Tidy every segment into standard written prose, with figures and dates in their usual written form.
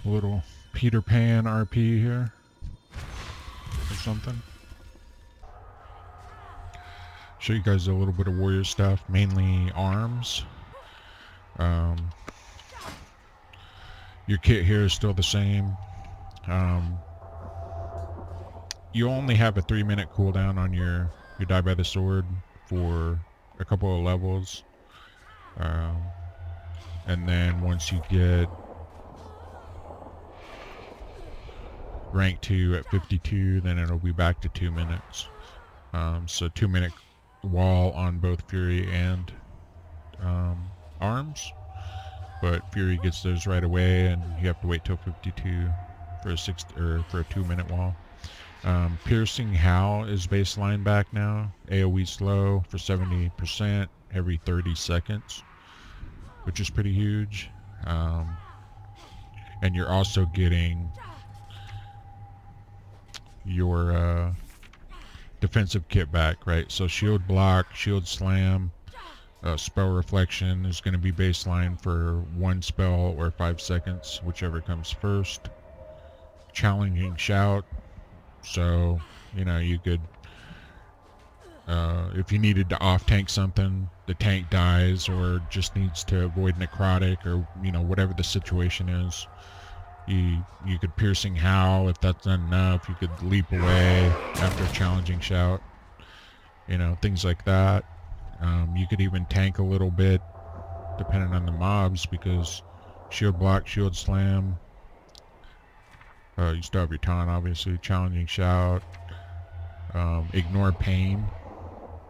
a little Peter Pan RP here or something. Show you guys a little bit of warrior stuff, mainly arms. Your kit here is still the same. You only have a 3-minute cooldown on your die by the sword for a couple of levels. And then once you get rank 2 at 52, then it'll be back to 2 minutes. So 2-minute wall on both Fury and arms. But Fury gets those right away, and you have to wait till 52 for a 2-minute wall. Piercing Howl is baseline back now. AoE slow for 70% every 30 seconds, which is pretty huge. And you're also getting your defensive kit back, right? So shield block, shield slam, spell reflection is going to be baseline for 1 spell or 5 seconds, whichever comes first. Challenging shout, so you know you could if you needed to off tank something, the tank dies or just needs to avoid necrotic, or you know, whatever the situation is, you could piercing howl. If that's not enough, you could leap away after a challenging shout, you know, things like that. You could even tank a little bit depending on the mobs, because shield block, shield slam, you still have your taunt, obviously. Challenging shout, ignore pain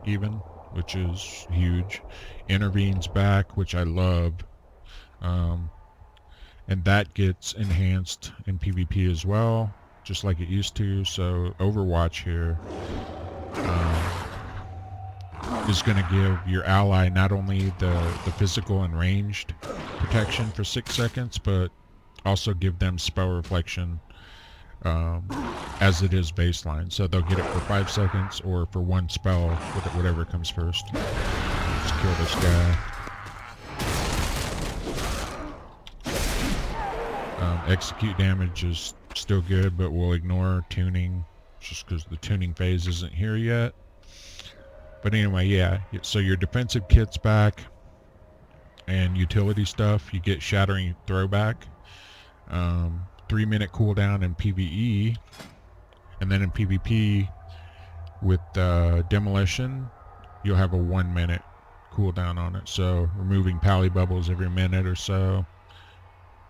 even, which is huge. Intervene's back, which I love, and that gets enhanced in PvP as well, just like it used to. So Overwatch here is going to give your ally not only the physical and ranged protection for 6 seconds, but also give them spell reflection as it is baseline. So they'll get it for 5 seconds or for 1 spell, with it, whatever comes first. Let's kill this guy. Execute damage is still good, but we'll ignore tuning just because the tuning phase isn't here yet. But anyway, yeah, so your defensive kit's back, and utility stuff, you get Shattering Throwback, 3-minute cooldown in PvE, and then in PvP with Demolition, you'll have a 1-minute cooldown on it. So removing pally bubbles every minute or so.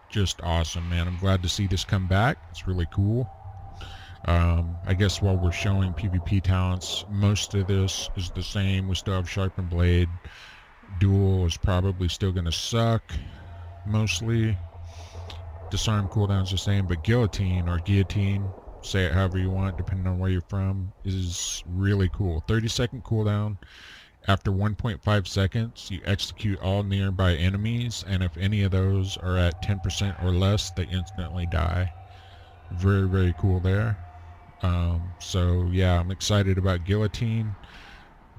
Just awesome, man. I'm glad to see this come back. It's really cool. I guess while we're showing PvP talents, most of this is the same. We still have Sharpened Blade. Duel is probably still going to suck, mostly. Disarm cooldown's the same, but Guillotine, or Guillotine, say it however you want, depending on where you're from, is really cool. 30-second cooldown. After 1.5 seconds, you execute all nearby enemies, and if any of those are at 10% or less, they instantly die. Very, very cool there. So yeah, I'm excited about Guillotine,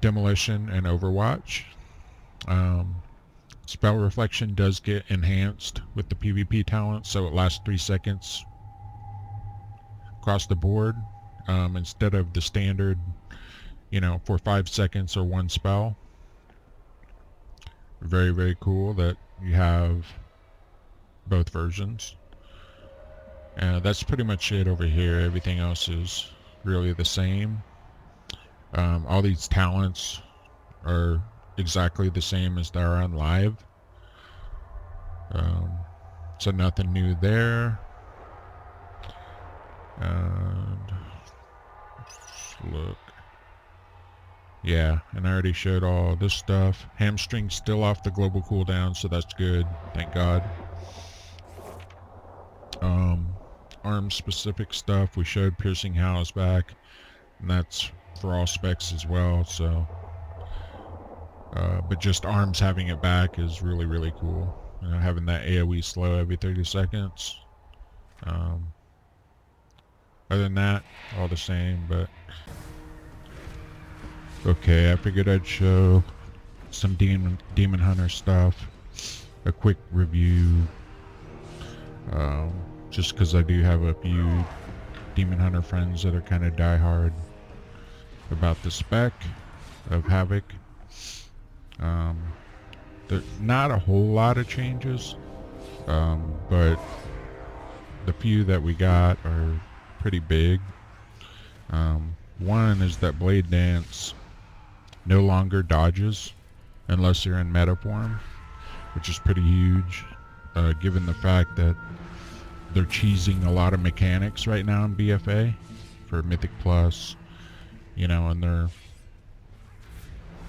Demolition, and Overwatch. Spell Reflection does get enhanced with the PvP talent, so it lasts 3 seconds across the board, instead of the standard, you know, for 5 seconds or 1 spell. Very, very cool that you have both versions. That's pretty much it over here. Everything else is really the same. All these talents are exactly the same as they are on live. So nothing new there. And let's look. Yeah, and I already showed all this stuff. Hamstring's still off the global cooldown, so that's good. Thank God. Arm specific stuff, we showed Piercing Howl's back, and that's for all specs as well. So but just arms having it back is really, really cool. You know, having that AoE slow every 30 seconds. Other than that, all the same. But okay, I figured I'd show some Demon Hunter stuff, a quick review, just because I do have a few Demon Hunter friends that are kind of diehard about the spec of Havoc. There's not a whole lot of changes, but the few that we got are pretty big. One is that Blade Dance no longer dodges unless you're in meta form, which is pretty huge, given the fact that they're cheesing a lot of mechanics right now in BFA for Mythic Plus, you know, and they're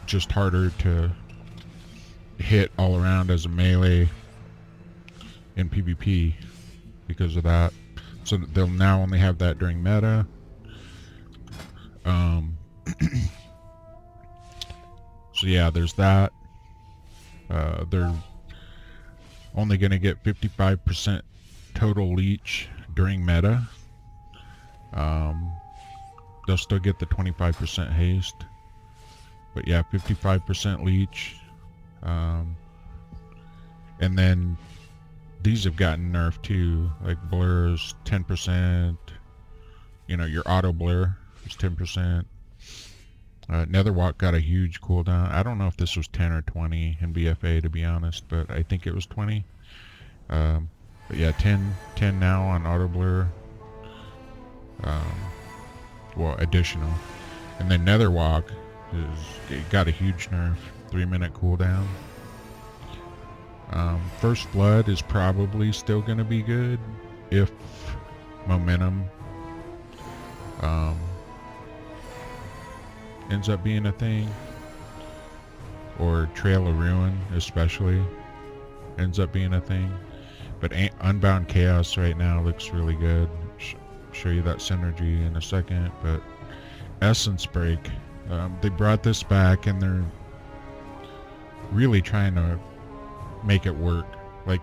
just harder to hit all around as a melee in PvP because of that. So they'll now only have that during meta. So yeah, there's that. They're only going to get 55% total leech during meta. They'll still get the 25% haste, but yeah, 55% leech. And then these have gotten nerfed too, like blurs 10%. You know, your auto blur is 10%. Netherwalk got a huge cooldown. I don't know if this was 10 or 20 in BFA, to be honest, but I think it was 20. But yeah, 10 now on auto blur. Well, additional. And then Netherwalk got a huge nerf, 3-minute cooldown. First Blood is probably still going to be good if momentum ends up being a thing, or Trail of Ruin especially ends up being a thing. But Unbound Chaos right now looks really good. Show you that synergy in a second. But Essence Break, they brought this back and they're really trying to make it work. Like,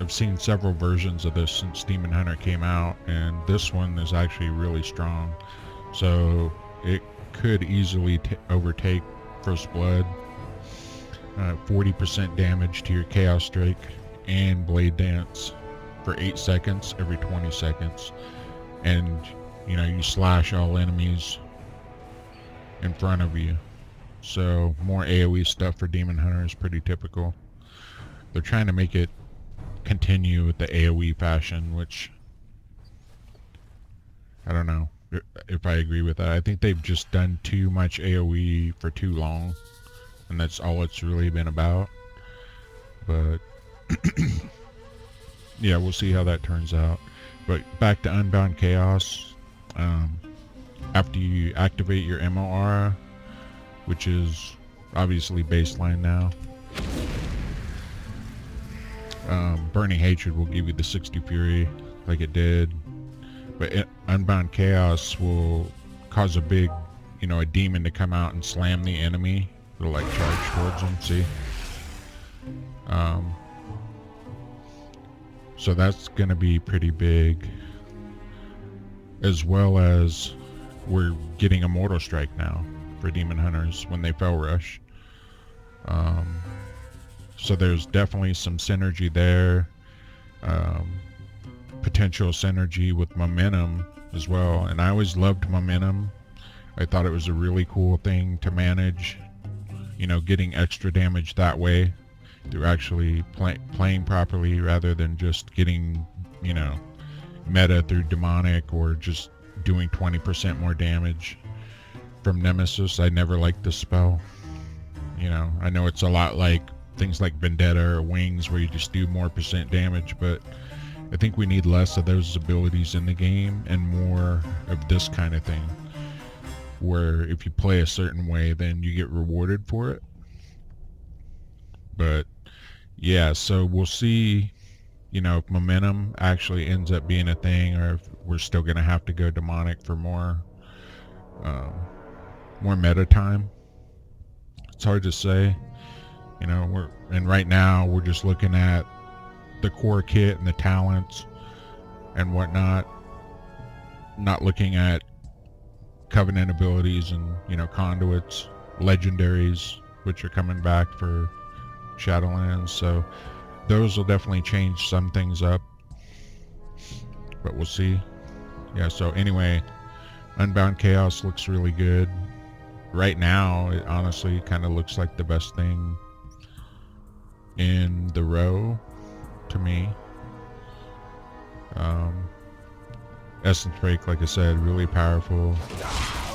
I've seen several versions of this since Demon Hunter came out, and this one is actually really strong. So it could easily overtake First Blood. 40% damage to your Chaos Strike and Blade Dance for 8 seconds every 20 seconds. And, you know, you slash all enemies in front of you. So more AoE stuff for Demon Hunter is pretty typical. They're trying to make it continue with the AoE fashion, which I don't know if I agree with that. I think they've just done too much AoE for too long, and that's all it's really been about. But yeah, we'll see how that turns out. But back to Unbound Chaos. After you activate your mmo-rpg, which is obviously baseline now, Burning Hatred will give you the 60 Fury like it did. But Unbound Chaos will cause a big, you know, a demon to come out and slam the enemy. It'll like charge towards them, see? So that's gonna be pretty big. As well as we're getting Immortal Strike now for Demon Hunters when they Fell Rush. So there's definitely some synergy there. Potential synergy with momentum as well. And I always loved momentum. I thought it was a really cool thing to manage. You know, getting extra damage that way through actually playing properly rather than just getting, you know, meta through demonic or just doing 20% more damage from Nemesis. I never liked this spell. You know, I know it's a lot like things like Vendetta or Wings where you just do more % damage, but I think we need less of those abilities in the game and more of this kind of thing, where if you play a certain way, then you get rewarded for it. But yeah, so we'll see, you know, if momentum actually ends up being a thing, or if we're still going to have to go demonic for more meta time. It's hard to say. You know, right now we're just looking at the core kit and the talents and whatnot, not looking at Covenant abilities and, you know, conduits, legendaries, which are coming back for Shadowlands. So those will definitely change some things up. but we'll see. Yeah, so anyway, Unbound Chaos looks really good. Right now, it honestly kind of looks like the best thing in the row to me. Essence Break, like I said, really powerful.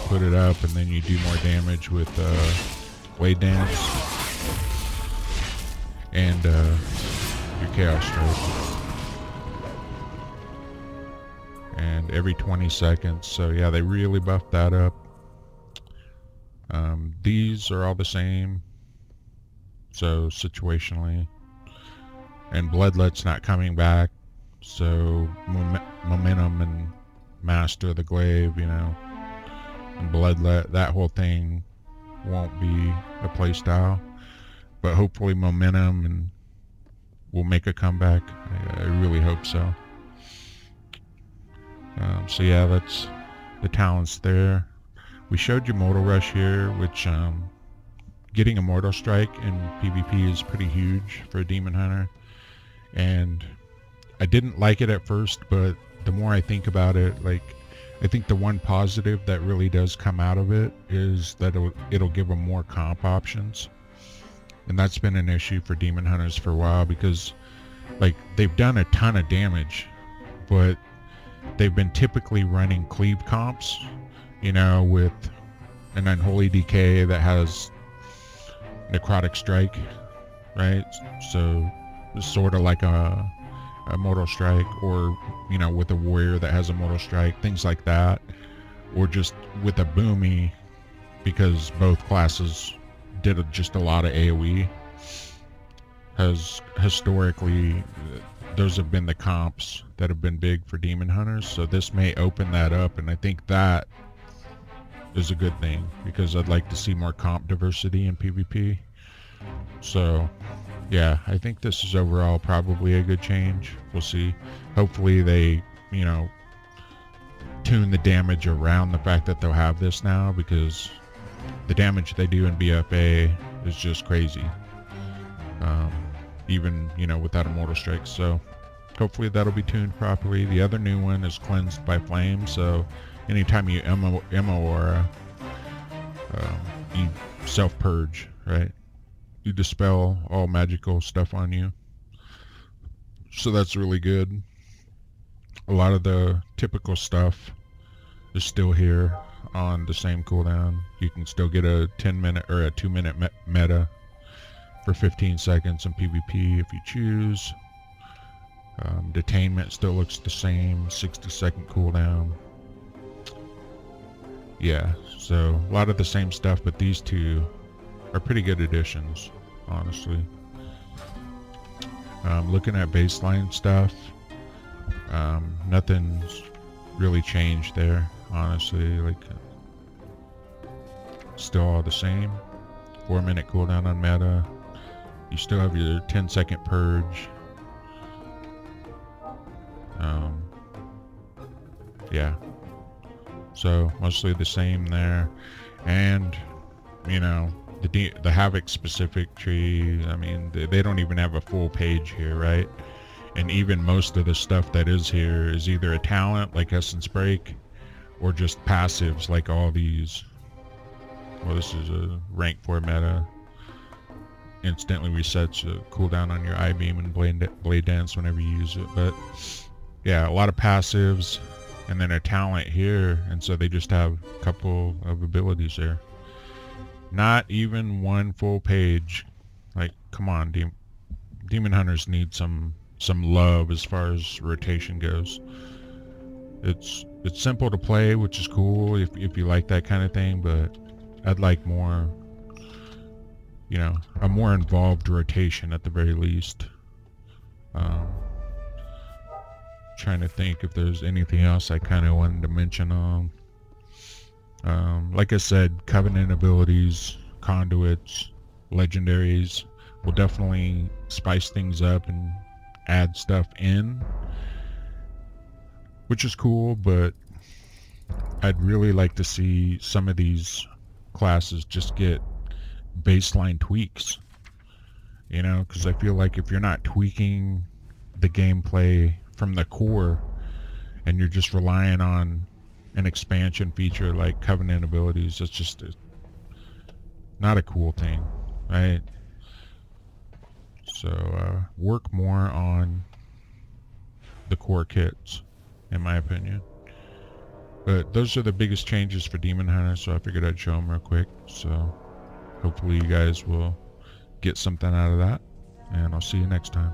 Put it up and then you do more damage with Blade Dance and your Chaos Strike. And every 20 seconds, so yeah, they really buffed that up. These are all the same, so situationally. And Bloodlet's not coming back, so Momentum and Master of the Glaive, you know, and Bloodlet, that whole thing won't be a playstyle. But hopefully Momentum and will make a comeback. I really hope so. So yeah, that's the talents there. We showed you Mortal Rush here, which getting a Mortal Strike in PvP is pretty huge for a Demon Hunter. And I didn't like it at first, but the more I think about it, like, I think the one positive that really does come out of it is that it'll give them more comp options. And that's been an issue for Demon Hunters for a while, because like they've done a ton of damage, but they've been typically running cleave comps, you know, with an Unholy Decay that has Necrotic Strike, right? So it's sort of like a Mortal Strike, or, you know, with a Warrior that has a Mortal Strike, things like that. Or just with a Boomy, because both classes did just a lot of AoE. Has historically, those have been the comps that have been big for Demon Hunters, so this may open that up, and I think that is a good thing, because I'd like to see more comp diversity in PvP. So yeah, I think this is overall probably a good change. We'll see. Hopefully they, you know, tune the damage around the fact that they'll have this now, because the damage they do in BFA is just crazy. Even, you know, without a Mortal Strike. So hopefully that'll be tuned properly. The other new one is Cleansed by Flame, so anytime you mmo-rpg, you self-purge, right? You dispel all magical stuff on you. So that's really good. A lot of the typical stuff is still here on the same cooldown. You can still get a 10-minute or a 2-minute meta for 15 seconds in PvP if you choose. Detainment still looks the same, 60-second cooldown. Yeah, so a lot of the same stuff, but these two are pretty good additions, honestly. Looking at baseline stuff, nothing's really changed there, honestly. Like, still all the same. 4-minute cooldown on meta. You still have your 10-second purge. Yeah. So mostly the same there. And, you know, the Havoc specific tree, I mean, they don't even have a full page here, right? And even most of the stuff that is here is either a talent like Essence Break, or just passives like all these. Well, this is a rank 4 meta. Instantly resets the cooldown on your I-beam and blade dance whenever you use it. But yeah, a lot of passives, and then a talent here, and so they just have a couple of abilities there. Not even one full page. Like, come on, Demon Hunters need some love as far as rotation goes. It's simple to play, which is cool if you like that kind of thing, but I'd like more, you know, a more involved rotation at the very least. Trying to think if there's anything else I kind of wanted to mention on. Like I said, Covenant abilities, conduits, legendaries will definitely spice things up and add stuff in, which is cool, but I'd really like to see some of these classes just get baseline tweaks, you know, because I feel like if you're not tweaking the gameplay from the core, and you're just relying on an expansion feature like Covenant abilities. That's just not a cool thing, right? So work more on the core kits, in my opinion. But those are the biggest changes for Demon Hunter, so I figured I'd show them real quick. So hopefully you guys will get something out of that, and I'll see you next time.